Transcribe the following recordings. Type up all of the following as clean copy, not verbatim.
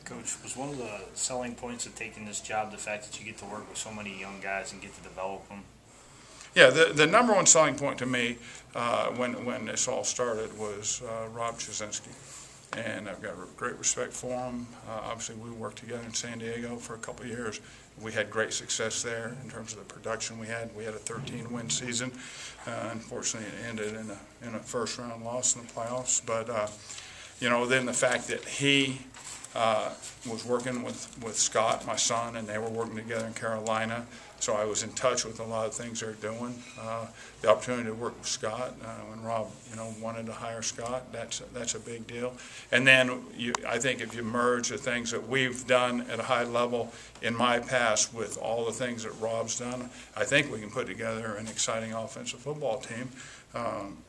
Coach, was one of the selling points of taking this job the fact that you get to work with so many young guys and get to develop them? Yeah, the number one selling point to me when this all started was Rob Jasinski. And I've got great respect for him. Obviously, we worked together in San Diego for a couple of years. We had great success there in terms of the production we had. We had a 13-win season. Unfortunately, it ended in a first-round loss in the playoffs. But, then the fact that he was working with Scott, my son, and they were working together in Carolina. So I was in touch with a lot of things they're doing. The opportunity to work with Scott when Rob, wanted to hire Scott, that's a big deal. And then I think if you merge the things that we've done at a high level in my past with all the things that Rob's done, I think we can put together an exciting offensive football team.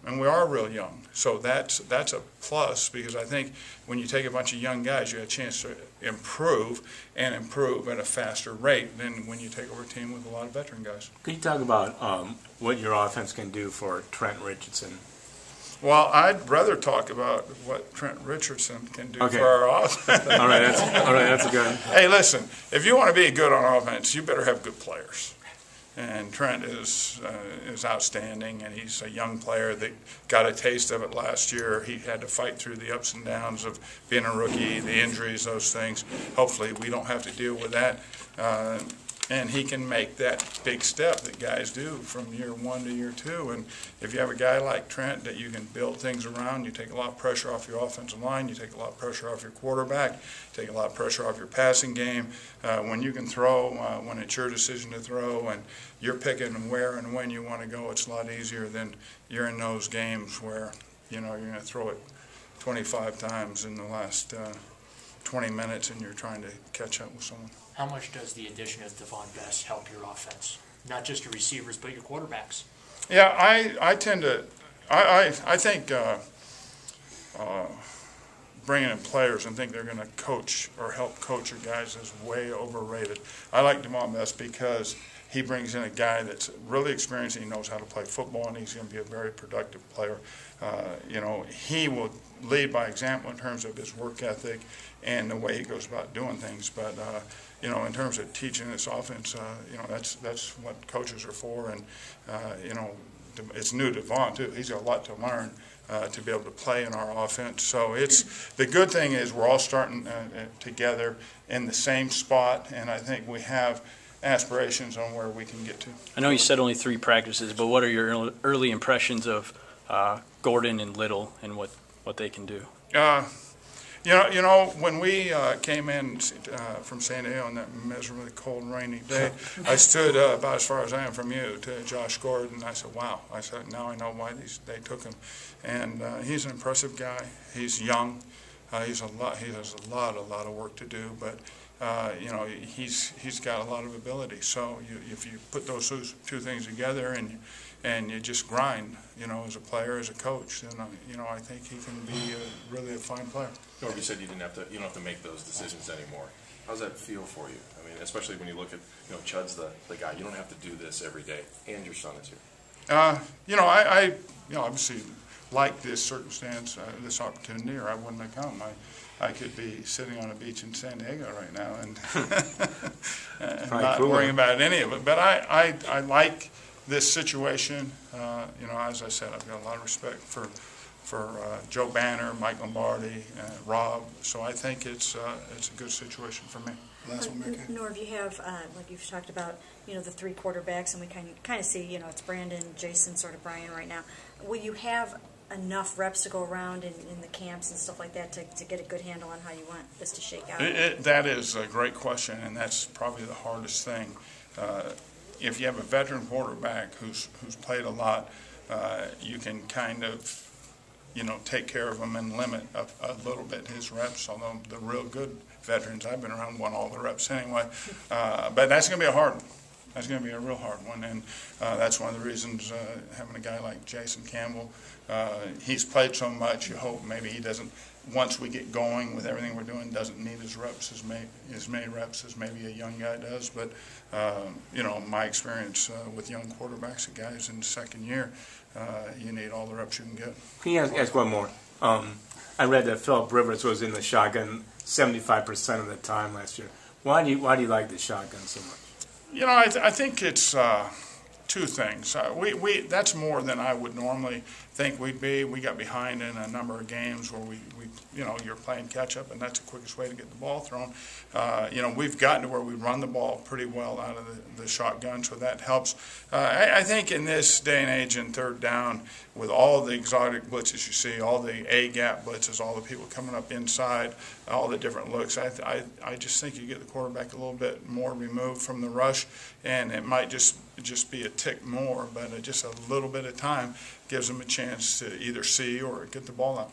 And we are real young, so that's a plus, because I think when you take a bunch of young guys, you have a chance to improve at a faster rate than when you take over a team with a lot of veteran guys. Could you talk about what your offense can do for Trent Richardson? Well, I'd rather talk about what Trent Richardson can do for our offense. all right, that's good. Hey, listen, if you want to be good on offense, you better have good players. And Trent is outstanding, and he's a young player that got a taste of it last year. He had to fight through the ups and downs of being a rookie, the injuries, those things. Hopefully we don't have to deal with that. And he can make that big step that guys do from year one to year two. And if you have a guy like Trent that you can build things around, you take a lot of pressure off your offensive line, you take a lot of pressure off your quarterback, take a lot of pressure off your passing game. When you can throw, when it's your decision to throw, and you're picking where and when you want to go, it's a lot easier than you're in those games where, you're going to throw it 25 times in the last 20 minutes and you're trying to catch up with someone. How much does the addition of Devon Best help your offense? Not just your receivers, but your quarterbacks. Yeah, I tend to, I think bringing in players and think they're going to coach or help coach your guys is way overrated. I like Devon Best because he brings in a guy that's really experienced and he knows how to play football, and he's going to be a very productive player. He will lead by example in terms of his work ethic and the way he goes about doing things. But in terms of teaching this offense, that's what coaches are for. And it's new to Devon too. He's got a lot to learn to be able to play in our offense. So the good thing is we're all starting together in the same spot, and I think we have aspirations on where we can get to. I know you said only 3 practices, but what are your early impressions of Gordon and Little and what they can do? When we came in from San Diego on that miserably cold and rainy day, I stood about as far as I am from you to Josh Gordon, and I said, wow. I said, now I know why they took him. And he's an impressive guy. He's young. He has a lot of work to do, but he's got a lot of ability. So if you put those two things together and you just grind, as a player, as a coach, then I think he can be really a fine player. Norv, you said you don't have to make those decisions anymore. How does that feel for you? I mean, especially when you look at Chud's the guy. You don't have to do this every day, and your son is here. I obviously like this circumstance, this opportunity, or I wouldn't have come. I could be sitting on a beach in San Diego right now and not worrying about any of it. But I like this situation. As I said, I've got a lot of respect for Joe Banner, Mike Lombardi, Rob. So I think it's a good situation for me. Norv, you have, like you've talked about, the 3 quarterbacks, and we kind of see, it's Brandon, Jason, sort of Brian right now. Will you have enough reps to go around in the camps and stuff like that to get a good handle on how you want this to shake out? That is a great question, and that's probably the hardest thing. If you have a veteran quarterback who's played a lot, you can kind of take care of him and limit a little bit his reps, although the real good veterans I've been around won all the reps anyway. But that's going to be a hard one. That's going to be a real hard one, and that's one of the reasons having a guy like Jason Campbell, he's played so much, you hope maybe he doesn't, once we get going with everything we're doing, doesn't need as many reps as maybe a young guy does. But, my experience with young quarterbacks, the guys in the second year, you need all the reps you can get. Can you ask one more? I read that Philip Rivers was in the shotgun 75% of the time last year. Why do you like the shotgun so much? You know, I think it's two things. That's more than I would normally think we'd be. We got behind in a number of games where you're playing catch up, and that's the quickest way to get the ball thrown. We've gotten to where we run the ball pretty well out of the shotgun, so that helps. I think in this day and age in third down, with all the exotic blitzes you see, all the A-gap blitzes, all the people coming up inside, all the different looks, I just think you get the quarterback a little bit more removed from the rush, and it might just be a tick more, but just a little bit of time gives them a chance to either see or get the ball out.